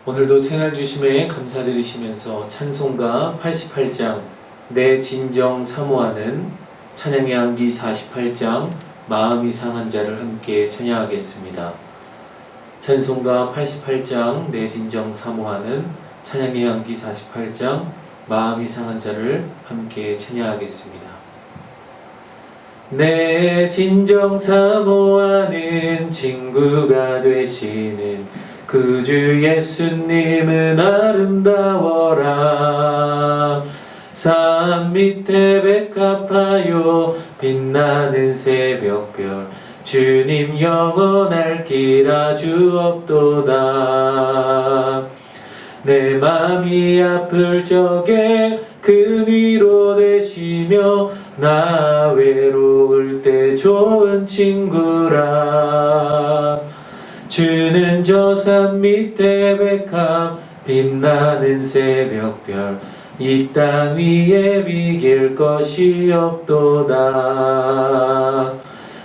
오늘도 생활 주심에 감사드리시면서 찬송가 88장 내 진정 사모하는 찬양의 암기 48장 마음이 상한 자를 함께 찬양하겠습니다. 찬송가 88장 내 진정 사모하는 찬양의 암기 48장 마음이 상한 자를 함께 찬양하겠습니다. 내 진정 사모하는 친구가 되시는 그 주 예수님은 아름다워라. 산 밑에 백합하여 빛나는 새벽별 주님 영원할 길 아주 없도다. 내 맘이 아플 적에 그 위로 되시며 나 외로울 때 좋은 친구라. 주는 저 산 밑에 백합 빛나는 새벽별 이 땅 위에 비길 것이 없도다.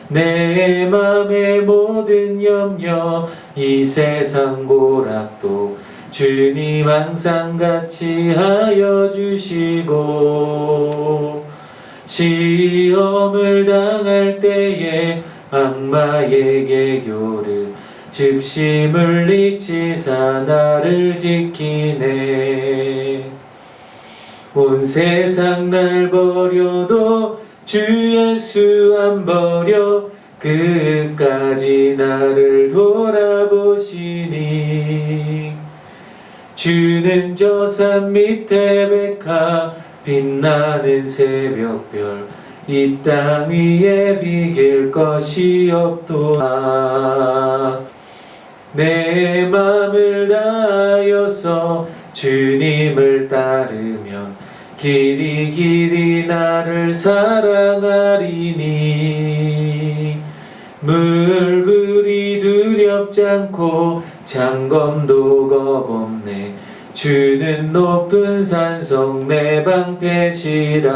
내 맘의 모든 염려 이 세상 고락도 주님 항상 같이 하여 주시고 시험을 당할 때에 악마의 교를 즉시 물리치사 나를 지키네. 온 세상 날 버려도 주 예수 안 버려 끝까지 나를 돌아보시니. 주는 저 산 밑에 백합 빛나는 새벽별 이 땅 위에 비길 것이 없도다. 내 맘을 다하여서 주님을 따르면 길이 길이 나를 사랑하리니. 물불이 두렵지 않고 장검도 겁없네. 주는 높은 산성 내 방패시라.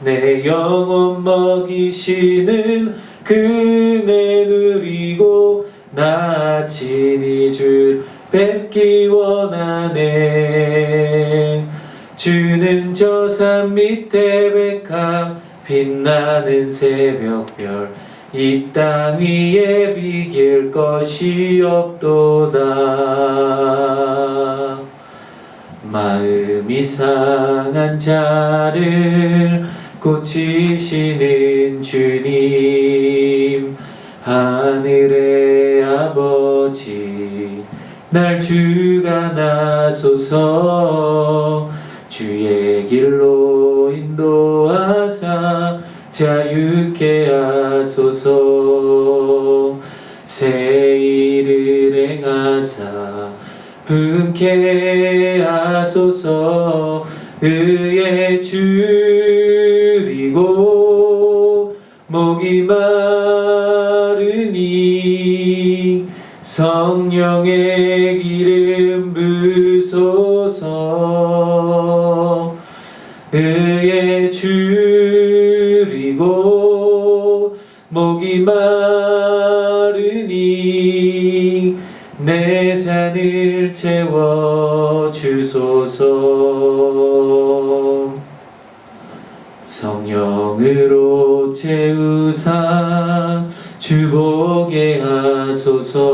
내 영혼 먹이시는 그네 누리고 나 친히 주 뵙기 원하네. 주는 저 산 밑에 백합 빛나는 새벽별 이 땅 위에 비길 것이 없도다. 마음이 상한 자를 고치시는 주님 하늘의 아버지 날 주가 나소서. 주의 길로 인도하사 자유케 하소서. 새 일을 행하사 분케 하소서. 의에 줄이고 목이 마르니 성령의 기름 부소서. 의에 줄이고 목이 마르니 내 잔을 채워 주소서. 성령으로 채우사 주보게 하소서.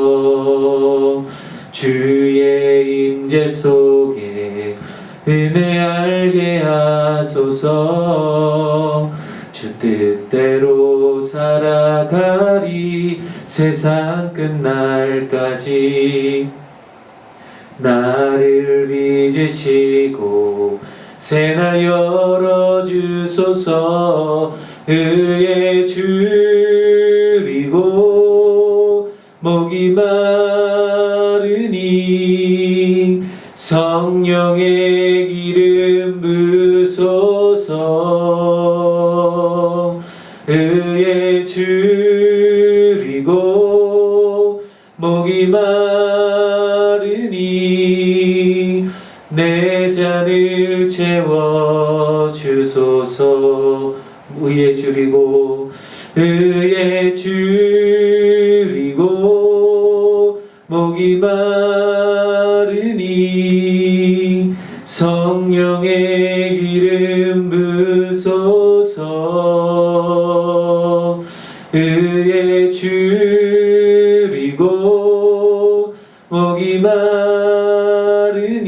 주의 임재 속에 은혜 알게 하소서. 주 뜻대로 살아가리 세상 끝날까지. 나를 빚으시고 새날 열어주소서. 의에 줄이고 목이 마르니 성령의 기름 부소서. 의에 줄이고 목이 마르니 내 잔을 채워 주소서. 의에 줄이고 의에 줄이고 목이 목이 마르니 성령의 기름 부소서. 의에 줄이고 목이 마르니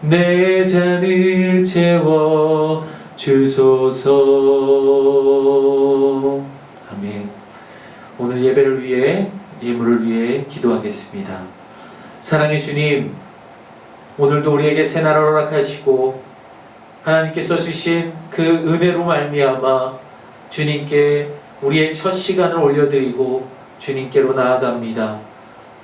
내 잔을 채워 주소서. 아멘. 오늘 예배를 위해, 예물을 위해 기도하겠습니다. 사랑의 주님, 오늘도 우리에게 새날을 허락하시고 하나님께서 주신 그 은혜로 말미암아 주님께 우리의 첫 시간을 올려드리고 주님께로 나아갑니다.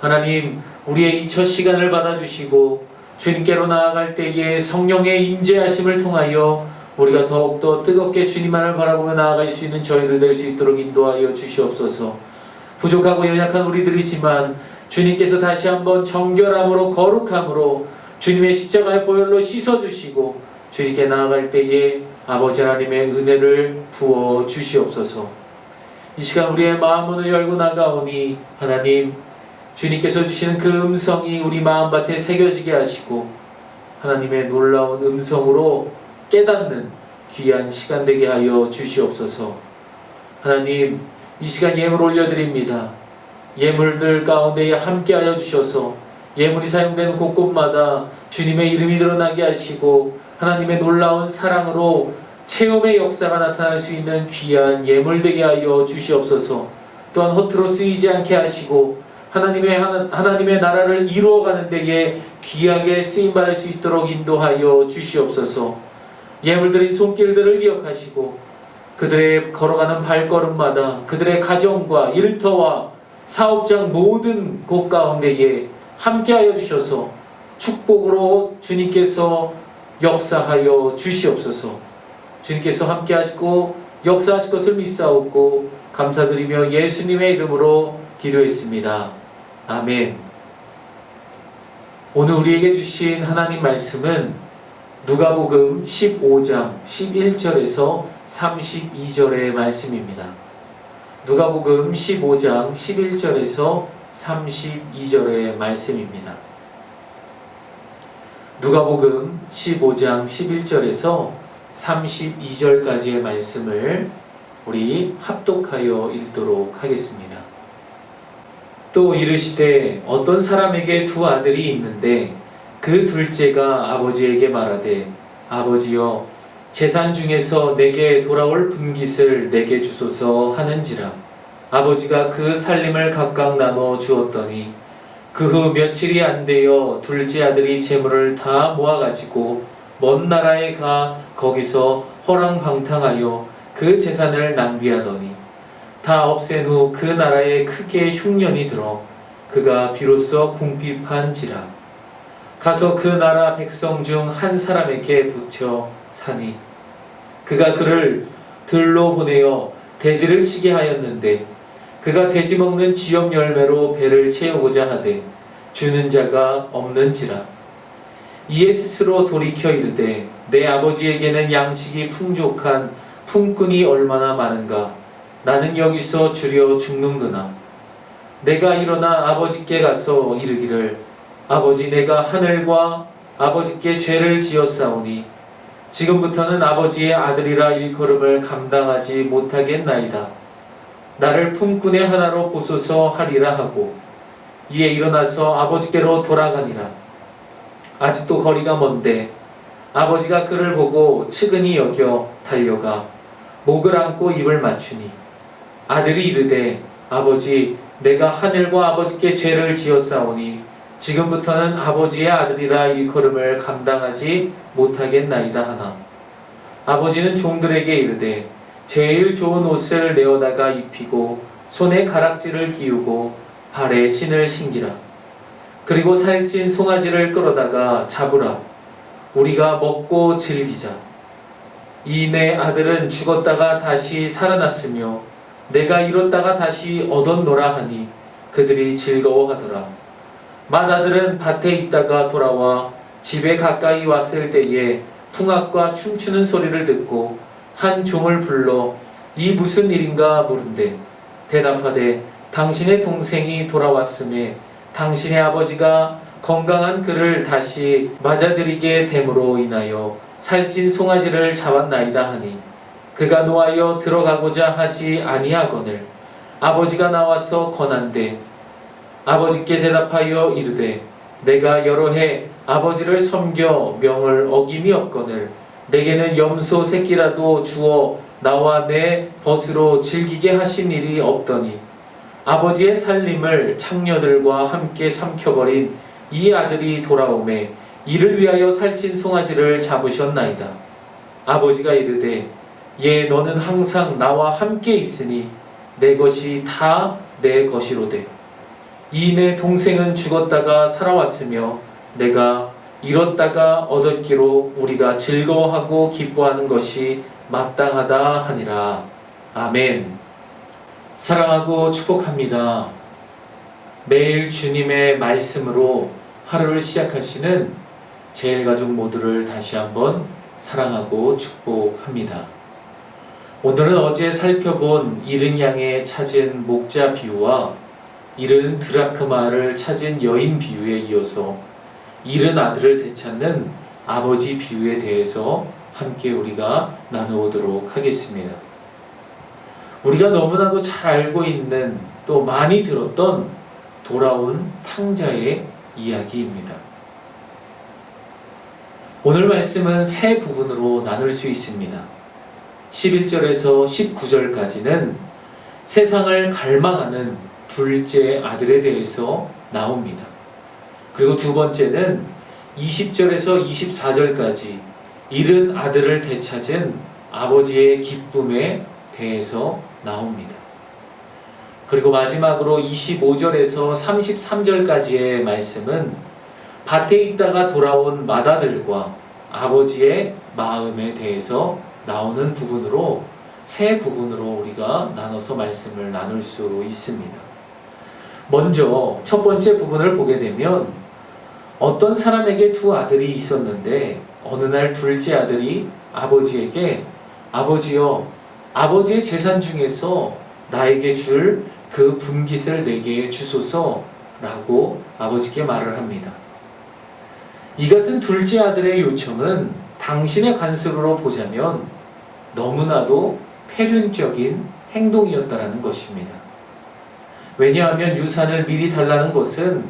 하나님, 우리의 이 첫 시간을 받아주시고 주님께로 나아갈 때에 성령의 임재하심을 통하여 우리가 더욱더 뜨겁게 주님만을 바라보며 나아갈 수 있는 저희들 될 수 있도록 인도하여 주시옵소서. 부족하고 연약한 우리들이지만 주님께서 다시 한번 정결함으로 거룩함으로 주님의 십자가의 보혈로 씻어주시고 주님께 나아갈 때에 아버지 하나님의 은혜를 부어 주시옵소서. 이 시간 우리의 마음문을 열고 나가오니 하나님, 주님께서 주시는 그 음성이 우리 마음밭에 새겨지게 하시고 하나님의 놀라운 음성으로 깨닫는 귀한 시간 되게 하여 주시옵소서. 하나님, 이 시간 예물 올려드립니다. 예물들 가운데 함께하여 주셔서 예물이 사용되는 곳곳마다 주님의 이름이 드러나게 하시고 하나님의 놀라운 사랑으로 체험의 역사가 나타날 수 있는 귀한 예물 되게 하여 주시옵소서. 또한 허투루 쓰이지 않게 하시고 하나님의 나라를 이루어가는 데에 귀하게 쓰임받을 수 있도록 인도하여 주시옵소서. 예물드린 손길들을 기억하시고 그들의 걸어가는 발걸음마다 그들의 가정과 일터와 사업장 모든 곳 가운데에 함께하여 주셔서 축복으로 주님께서 역사하여 주시옵소서. 주님께서 함께하시고 역사하실 것을 믿사옵고 감사드리며 예수님의 이름으로 기도했습니다. 아멘. 오늘 우리에게 주신 하나님 말씀은 누가복음 15장 11절에서 32절의 말씀입니다. 누가복음 15장 11절에서 32절의 말씀입니다. 누가복음 15장 11절에서 32절까지의 말씀을 우리 합독하여 읽도록 하겠습니다. 또 이르시되 어떤 사람에게 두 아들이 있는데 그 둘째가 아버지에게 말하되 아버지여 재산 중에서 내게 돌아올 분깃을 내게 주소서 하는지라. 아버지가 그 살림을 각각 나눠 주었더니 그 후 며칠이 안 되어 둘째 아들이 재물을 다 모아가지고 먼 나라에 가 거기서 허랑방탕하여 그 재산을 낭비하더니 다 없앤 후 그 나라에 크게 흉년이 들어 그가 비로소 궁핍한지라. 가서 그 나라 백성 중 한 사람에게 붙여 사니 그가 그를 들로 보내어 돼지를 치게 하였는데 그가 돼지 먹는 쥐염 열매로 배를 채우고자 하되 주는 자가 없는지라. 이에 스스로 돌이켜 이르되 내 아버지에게는 양식이 풍족한 품꾼이 얼마나 많은가. 나는 여기서 주려 죽는구나. 내가 일어나 아버지께 가서 이르기를 아버지, 내가 하늘과 아버지께 죄를 지었사오니 지금부터는 아버지의 아들이라 일컬음을 감당하지 못하겠나이다. 나를 품꾼의 하나로 보소서 하리라 하고 이에 일어나서 아버지께로 돌아가니라. 아직도 거리가 먼데 아버지가 그를 보고 측은히 여겨 달려가 목을 안고 입을 맞추니 아들이 이르되 아버지, 내가 하늘과 아버지께 죄를 지었사오니 지금부터는 아버지의 아들이라 일컬음을 감당하지 못하겠나이다 하나. 아버지는 종들에게 이르되 제일 좋은 옷을 내어다가 입히고 손에 가락지를 끼우고 발에 신을 신기라. 그리고 살찐 송아지를 끌어다가 잡으라. 우리가 먹고 즐기자. 이 내 아들은 죽었다가 다시 살아났으며 내가 잃었다가 다시 얻었노라 하니 그들이 즐거워하더라. 맏아들은 밭에 있다가 돌아와 집에 가까이 왔을 때에 풍악과 춤추는 소리를 듣고 한 종을 불러 이 무슨 일인가 물은데 대답하되 당신의 동생이 돌아왔음에 당신의 아버지가 건강한 그를 다시 맞아들이게 됨으로 인하여 살찐 송아지를 잡았나이다 하니 그가 노하여 들어가고자 하지 아니하거늘 아버지가 나와서 권한대 아버지께 대답하여 이르되 내가 여러 해 아버지를 섬겨 명을 어김이 없거늘 내게는 염소 새끼라도 주어 나와 내 벗으로 즐기게 하신 일이 없더니 아버지의 살림을 창녀들과 함께 삼켜버린 이 아들이 돌아오매 이를 위하여 살찐 송아지를 잡으셨나이다. 아버지가 이르되 예 너는 항상 나와 함께 있으니 내 것이 다 내 것이로되 이 내 동생은 죽었다가 살아왔으며 내가 잃었다가 얻었기로 우리가 즐거워하고 기뻐하는 것이 마땅하다 하니라. 아멘. 사랑하고 축복합니다. 매일 주님의 말씀으로 하루를 시작하시는 제일가족 모두를 다시 한번 사랑하고 축복합니다. 오늘은 어제 살펴본 잃은 양의 찾은 목자 비유와 잃은 드라크마를 찾은 여인 비유에 이어서 잃은 아들을 되찾는 아버지 비유에 대해서 함께 우리가 나누도록 하겠습니다. 우리가 너무나도 잘 알고 있는 또 많이 들었던 돌아온 탕자의 이야기입니다. 오늘 말씀은 세 부분으로 나눌 수 있습니다. 11절에서 19절까지는 세상을 갈망하는 둘째 아들에 대해서 나옵니다. 그리고 두 번째는 20절에서 24절까지 잃은 아들을 되찾은 아버지의 기쁨에 대해서 나옵니다. 그리고 마지막으로 25절에서 33절까지의 말씀은 밭에 있다가 돌아온 맏아들과 아버지의 마음에 대해서 나오는 부분으로 세 부분으로 우리가 나눠서 말씀을 나눌 수 있습니다. 먼저 첫 번째 부분을 보게 되면 어떤 사람에게 두 아들이 있었는데 어느 날 둘째 아들이 아버지에게 아버지여 아버지의 재산 중에서 나에게 줄 그 분깃을 내게 주소서 라고 아버지께 말을 합니다. 이 같은 둘째 아들의 요청은 당신의 관습으로 보자면 너무나도 패륜적인 행동이었다라는 것입니다. 왜냐하면 유산을 미리 달라는 것은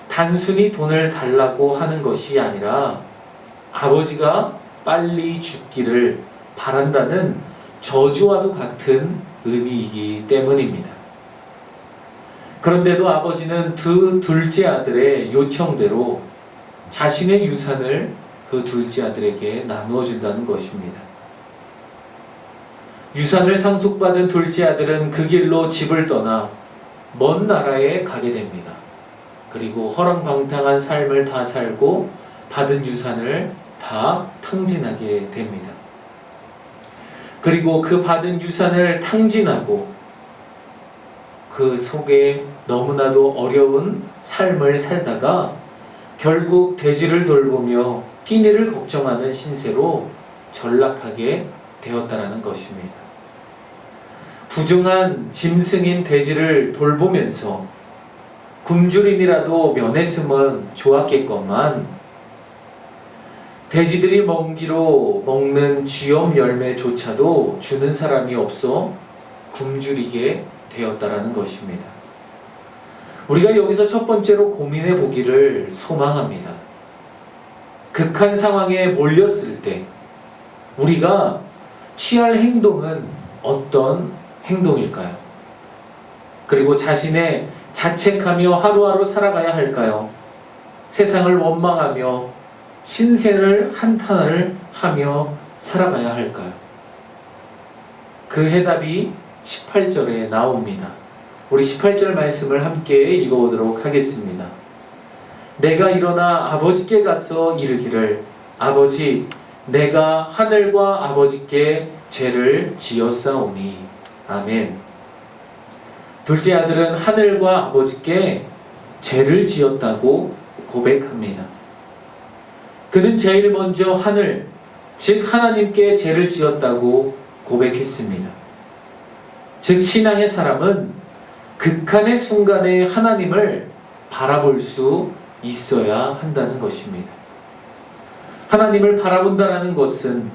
단순히 돈을 달라고 하는 것이 아니라 아버지가 빨리 죽기를 바란다는 저주와도 같은 의미이기 때문입니다. 그런데도 아버지는 그 둘째 아들의 요청대로 자신의 유산을 그 둘째 아들에게 나누어 준다는 것입니다. 유산을 상속받은 둘째 아들은 그 길로 집을 떠나 먼 나라에 가게 됩니다. 그리고 허랑방탕한 삶을 다 살고 받은 유산을 다 탕진하게 됩니다. 그리고 그 받은 유산을 탕진하고 그 속에 너무나도 어려운 삶을 살다가 결국 돼지를 돌보며 끼니를 걱정하는 신세로 전락하게 되었다라는 것입니다. 부중한 짐승인 돼지를 돌보면서 굶주림이라도 면했으면 좋았겠건만 돼지들이 먹기로 먹는 쥐엄 열매조차도 주는 사람이 없어 굶주리게 되었다라는 것입니다. 우리가 여기서 첫 번째로 고민해 보기를 소망합니다. 극한 상황에 몰렸을 때 우리가 취할 행동은 어떤 행동일까요? 그리고 자신의 자책하며 하루하루 살아가야 할까요? 세상을 원망하며 신세를 한탄을 하며 살아가야 할까요? 그 해답이 18절에 나옵니다. 우리 18절 말씀을 함께 읽어보도록 하겠습니다. 내가 일어나 아버지께 가서 이르기를 아버지 내가 하늘과 아버지께 죄를 지었사오니 아멘. 둘째 아들은 하늘과 아버지께 죄를 지었다고 고백합니다. 그는 제일 먼저 하늘, 즉 하나님께 죄를 지었다고 고백했습니다. 즉 신앙의 사람은 극한의 순간에 하나님을 바라볼 수 있어야 한다는 것입니다. 하나님을 바라본다라는 것은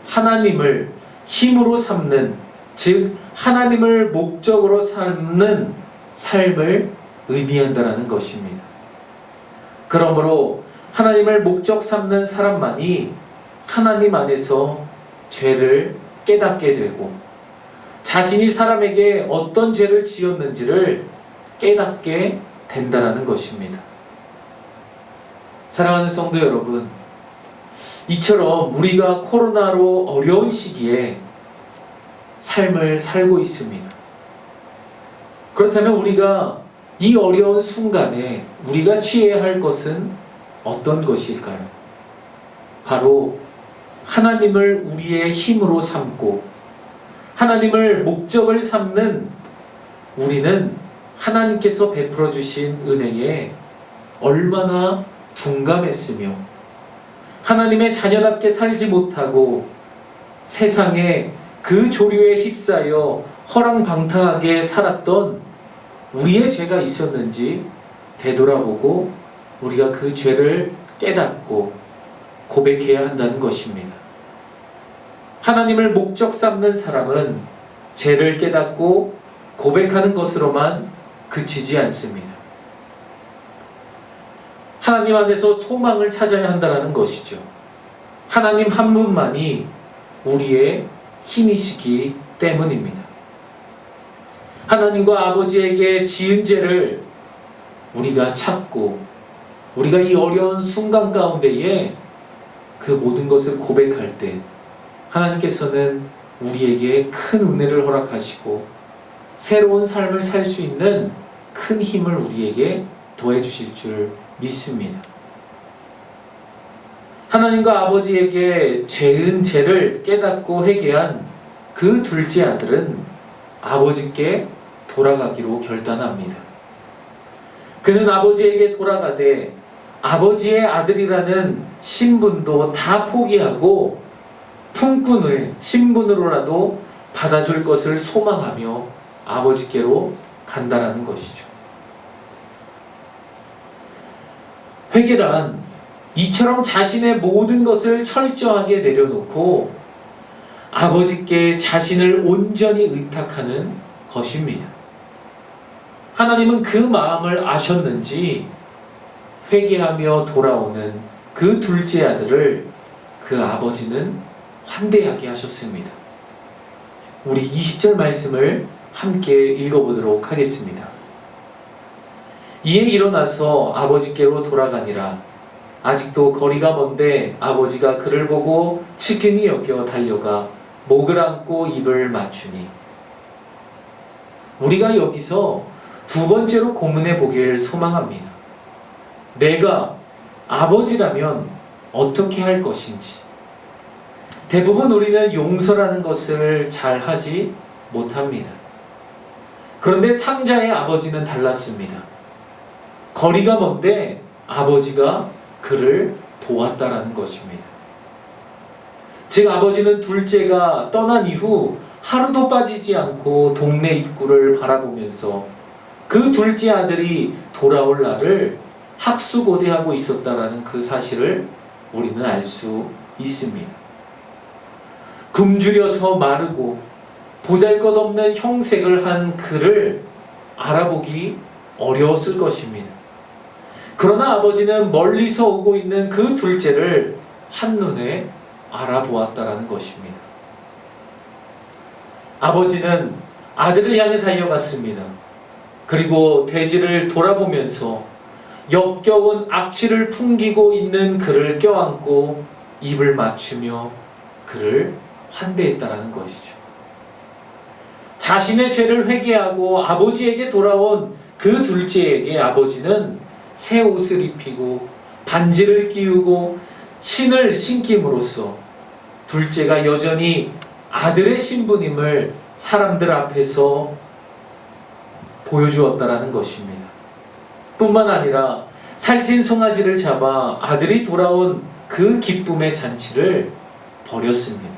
하나님을 힘으로 삼는, 즉 하나님을 목적으로 삼는 삶을 의미한다라는 것입니다. 그러므로 하나님을 목적 삼는 사람만이 하나님 안에서 죄를 깨닫게 되고 자신이 사람에게 어떤 죄를 지었는지를 깨닫게 된다라는 것입니다. 사랑하는 성도 여러분, 이처럼 우리가 코로나로 어려운 시기에 삶을 살고 있습니다. 그렇다면 우리가 이 어려운 순간에 우리가 취해야 할 것은 어떤 것일까요? 바로 하나님을 우리의 힘으로 삼고 하나님을 목적을 삼는 우리는 하나님께서 베풀어 주신 은혜에 얼마나 둔감했으며 하나님의 자녀답게 살지 못하고 세상에 그 조류에 휩싸여 허랑방탕하게 살았던 우리의 죄가 있었는지 되돌아보고 우리가 그 죄를 깨닫고 고백해야 한다는 것입니다. 하나님을 목적 삼는 사람은 죄를 깨닫고 고백하는 것으로만 그치지 않습니다. 하나님 안에서 소망을 찾아야 한다는 것이죠. 하나님 한 분만이 우리의 힘이시기 때문입니다. 하나님과 아버지에게 지은 죄를 우리가 찾고 우리가 이 어려운 순간 가운데에 그 모든 것을 고백할 때 하나님께서는 우리에게 큰 은혜를 허락하시고 새로운 삶을 살 수 있는 큰 힘을 우리에게 더해 주실 줄 믿습니다. 하나님과 아버지에게 죄은 죄를 깨닫고 회개한 그 둘째 아들은 아버지께 돌아가기로 결단합니다. 그는 아버지에게 돌아가되 아버지의 아들이라는 신분도 다 포기하고 품꾼의 신분으로라도 받아줄 것을 소망하며 아버지께로 간다라는 것이죠. 회개란 이처럼 자신의 모든 것을 철저하게 내려놓고 아버지께 자신을 온전히 의탁하는 것입니다. 하나님은 그 마음을 아셨는지 회개하며 돌아오는 그 둘째 아들을 그 아버지는 환대하게 하셨습니다. 우리 20절 말씀을 함께 읽어보도록 하겠습니다. 이에 일어나서 아버지께로 돌아가니라. 아직도 거리가 먼데 아버지가 그를 보고 치근히 여겨 달려가 목을 안고 입을 맞추니. 우리가 여기서 두 번째로 고문해 보길 소망합니다. 내가 아버지라면 어떻게 할 것인지. 대부분 우리는 용서라는 것을 잘 하지 못합니다. 그런데 탕자의 아버지는 달랐습니다. 거리가 먼데 아버지가 그를 보았다라는 것입니다. 즉 아버지는 둘째가 떠난 이후 하루도 빠지지 않고 동네 입구를 바라보면서 그 둘째 아들이 돌아올 날을 학수고대하고 있었다라는 그 사실을 우리는 알 수 있습니다. 굶주려서 마르고 보잘것없는 형색을 한 그를 알아보기 어려웠을 것입니다. 그러나 아버지는 멀리서 오고 있는 그 둘째를 한눈에 알아보았다라는 것입니다. 아버지는 아들을 향해 달려갔습니다. 그리고 돼지를 돌아보면서 역겨운 악취를 풍기고 있는 그를 껴안고 입을 맞추며 그를 환대했다라는 것이죠. 자신의 죄를 회개하고 아버지에게 돌아온 그 둘째에게 아버지는 새 옷을 입히고 반지를 끼우고 신을 신김으로써 둘째가 여전히 아들의 신분임을 사람들 앞에서 보여주었다라는 것입니다. 뿐만 아니라 살찐 송아지를 잡아 아들이 돌아온 그 기쁨의 잔치를 벌였습니다.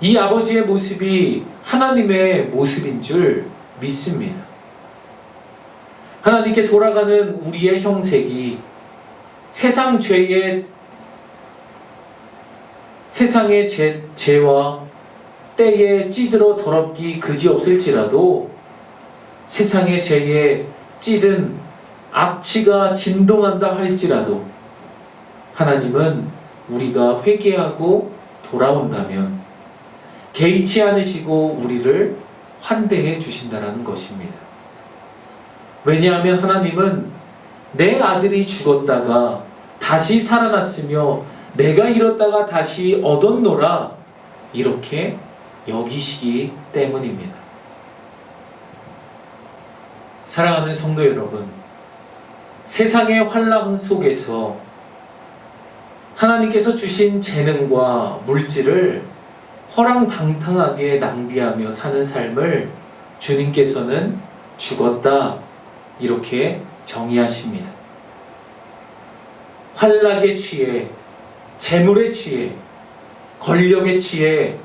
이 아버지의 모습이 하나님의 모습인 줄 믿습니다. 하나님께 돌아가는 우리의 형색이 세상의 죄와 때에 찌들어 더럽기 그지없을지라도 세상의 죄에 찌든 악취가 진동한다 할지라도 하나님은 우리가 회개하고 돌아온다면 개의치 않으시고 우리를 환대해 주신다라는 것입니다. 왜냐하면 하나님은 내 아들이 죽었다가 다시 살아났으며 내가 잃었다가 다시 얻었노라 이렇게 여기시기 때문입니다. 사랑하는 성도 여러분, 세상의 환란 속에서 하나님께서 주신 재능과 물질을 허랑방탕하게 낭비하며 사는 삶을 주님께서는 죽었다 이렇게 정의하십니다. 환락에 취해, 재물에 취해, 권력에 취해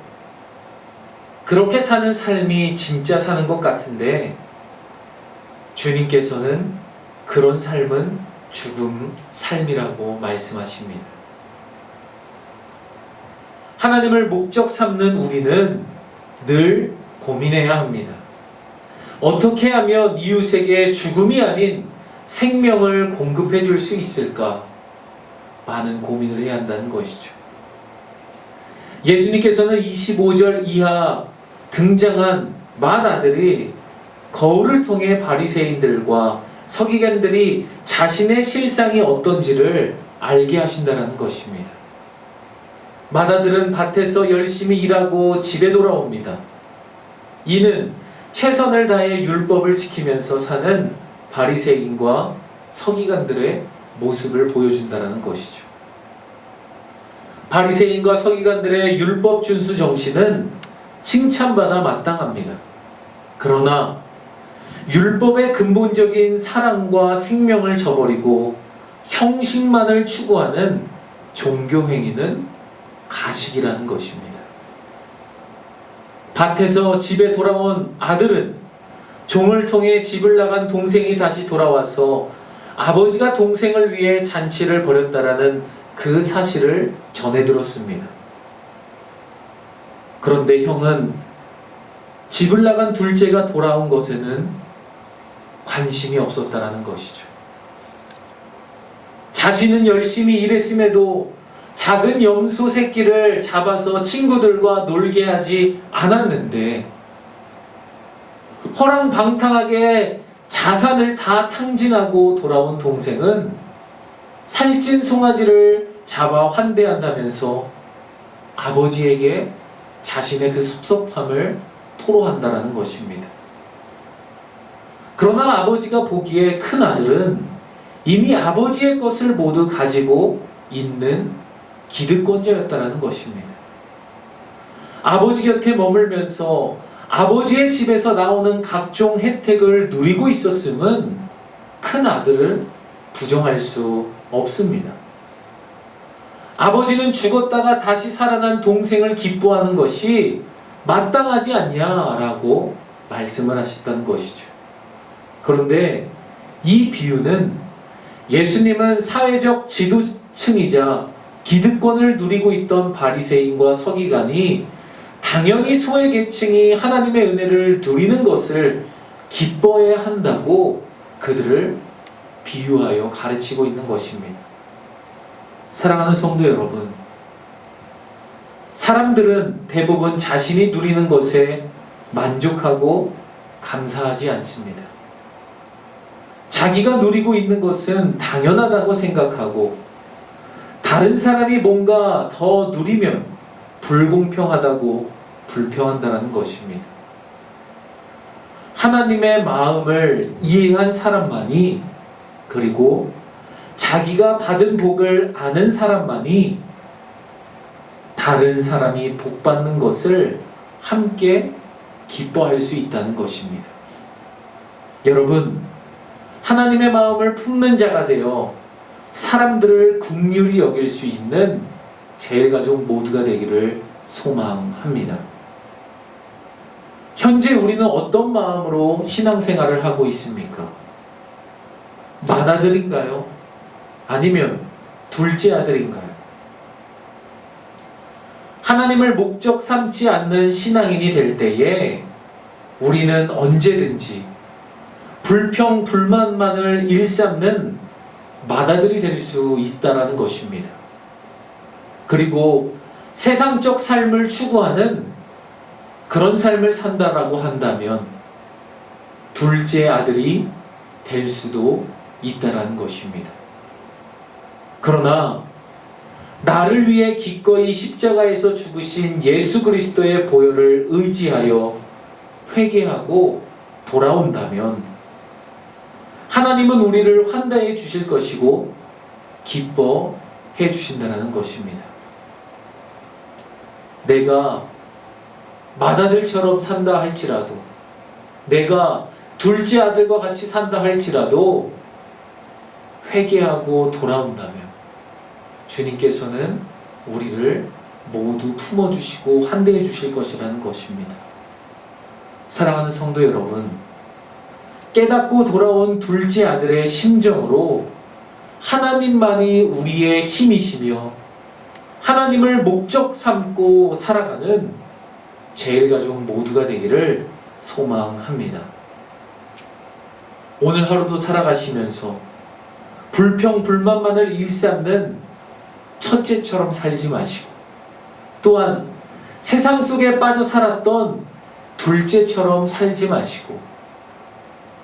그렇게 사는 삶이 진짜 사는 것 같은데 주님께서는 그런 삶은 죽음 삶이라고 말씀하십니다. 하나님을 목적 삼는 우리는 늘 고민해야 합니다. 어떻게 하면 이웃에게 죽음이 아닌 생명을 공급해 줄 수 있을까? 많은 고민을 해야 한다는 것이죠. 예수님께서는 25절 이하 등장한 맏아들이 거울을 통해 바리새인들과 서기관들이 자신의 실상이 어떤지를 알게 하신다는 것입니다. 맏아들은 밭에서 열심히 일하고 집에 돌아옵니다. 이는 최선을 다해 율법을 지키면서 사는 바리새인과 서기관들의 모습을 보여준다는 것이죠. 바리새인과 서기관들의 율법 준수 정신은 칭찬받아 마땅합니다. 그러나 율법의 근본적인 사랑과 생명을 저버리고 형식만을 추구하는 종교 행위는 가식이라는 것입니다. 밭에서 집에 돌아온 아들은 종을 통해 집을 나간 동생이 다시 돌아와서 아버지가 동생을 위해 잔치를 벌였다라는 그 사실을 전해 들었습니다. 그런데 형은 집을 나간 둘째가 돌아온 것에는 관심이 없었다라는 것이죠. 자신은 열심히 일했음에도 작은 염소 새끼를 잡아서 친구들과 놀게 하지 않았는데 허랑방탕하게 자산을 다 탕진하고 돌아온 동생은 살찐 송아지를 잡아 환대한다면서 아버지에게 자신의 그 섭섭함을 토로한다라는 것입니다. 그러나 아버지가 보기에 큰 아들은 이미 아버지의 것을 모두 가지고 있는 기득권자였다라는 것입니다. 아버지 곁에 머물면서 아버지의 집에서 나오는 각종 혜택을 누리고 있었음은 큰 아들을 부정할 수 없습니다. 아버지는 죽었다가 다시 살아난 동생을 기뻐하는 것이 마땅하지 않냐라고 말씀을 하셨다는 것이죠. 그런데 이 비유는 예수님은 사회적 지도층이자 기득권을 누리고 있던 바리새인과 서기관이 당연히 소외계층이 하나님의 은혜를 누리는 것을 기뻐해야 한다고 그들을 비유하여 가르치고 있는 것입니다. 사랑하는 성도 여러분, 사람들은 대부분 자신이 누리는 것에 만족하고 감사하지 않습니다. 자기가 누리고 있는 것은 당연하다고 생각하고 다른 사람이 뭔가 더 누리면 불공평하다고 불평한다는 것입니다. 하나님의 마음을 이해한 사람만이, 그리고 자기가 받은 복을 아는 사람만이 다른 사람이 복 받는 것을 함께 기뻐할 수 있다는 것입니다. 여러분, 하나님의 마음을 품는 자가 되어 사람들을 긍휼히 여길 수 있는 제일가족 모두가 되기를 소망합니다. 현재 우리는 어떤 마음으로 신앙생활을 하고 있습니까? 맏아들인가요? 아니면 둘째 아들인가요? 하나님을 목적 삼지 않는 신앙인이 될 때에 우리는 언제든지 불평, 불만만을 일삼는 맏아들이 될 수 있다는 것입니다. 그리고 세상적 삶을 추구하는 그런 삶을 산다라고 한다면 둘째 아들이 될 수도 있다는 것입니다. 그러나 나를 위해 기꺼이 십자가에서 죽으신 예수 그리스도의 보혈을 의지하여 회개하고 돌아온다면 하나님은 우리를 환대해 주실 것이고 기뻐해 주신다는 것입니다. 내가 맏아들처럼 산다 할지라도, 내가 둘째 아들과 같이 산다 할지라도 회개하고 돌아온다면 주님께서는 우리를 모두 품어주시고 환대해 주실 것이라는 것입니다. 사랑하는 성도 여러분, 깨닫고 돌아온 둘째 아들의 심정으로 하나님만이 우리의 힘이시며 하나님을 목적 삼고 살아가는 제일가족 모두가 되기를 소망합니다. 오늘 하루도 살아가시면서 불평, 불만만을 일삼는 첫째처럼 살지 마시고, 또한 세상 속에 빠져 살았던 둘째처럼 살지 마시고,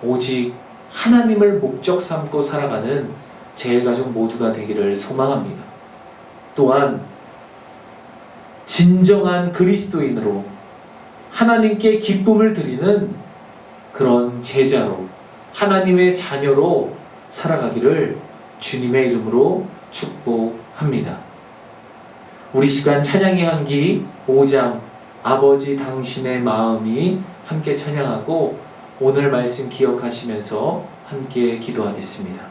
오직 하나님을 목적 삼고 살아가는 제일가족 모두가 되기를 소망합니다. 또한 진정한 그리스도인으로 하나님께 기쁨을 드리는 그런 제자로, 하나님의 자녀로 살아가기를 주님의 이름으로 축복합니다. 우리 시간 찬양의 향기 5장 아버지 당신의 마음이 함께 찬양하고 오늘 말씀 기억하시면서 함께 기도하겠습니다.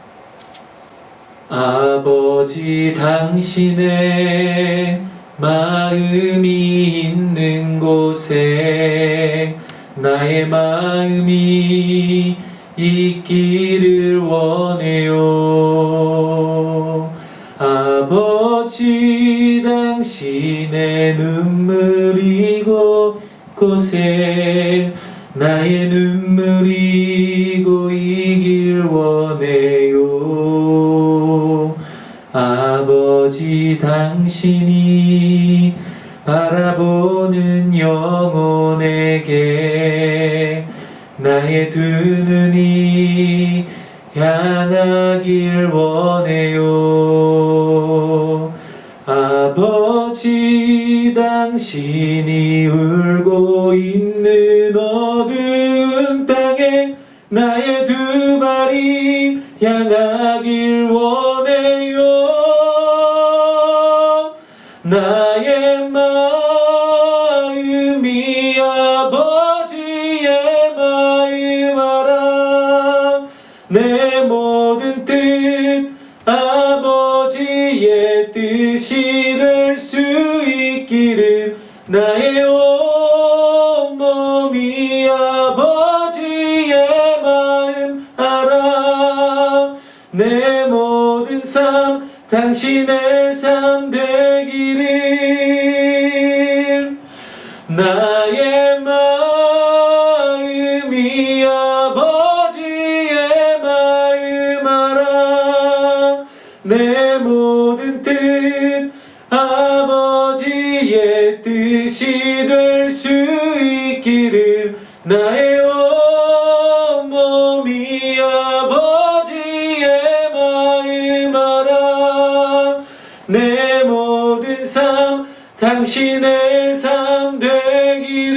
아버지 당신의 마음이 있는 곳에 나의 마음이 있기를 원해요. 아버지 당신의 눈물이 곳곳에 나의 눈물이 고이길 원해요. 아버지 당신이 바라보는 영혼에게 나의 두 눈이 향하길 원해요. 아버지 당신이 울고 있는 어두운 땅에 나의 두 발이 향하길 원해요. 나의 마음이 아버지의 마음 알아. 내 모든 뜻 아버지의 뜻이 될 수 있기를 나의 온몸이 아버지의 마음 알아. 내 모든 삶 당신의 삶 되기를. 나의 마음이 아버지의 마음 알아. 내 모든 뜻 아버지의 뜻이 될 수 있기를. 나의 온몸이 아버지의 마음 알아. 내 모든 삶 당신의 삶 되기를.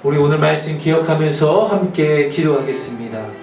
우리 오늘 말씀 기억하면서 함께 기도하겠습니다.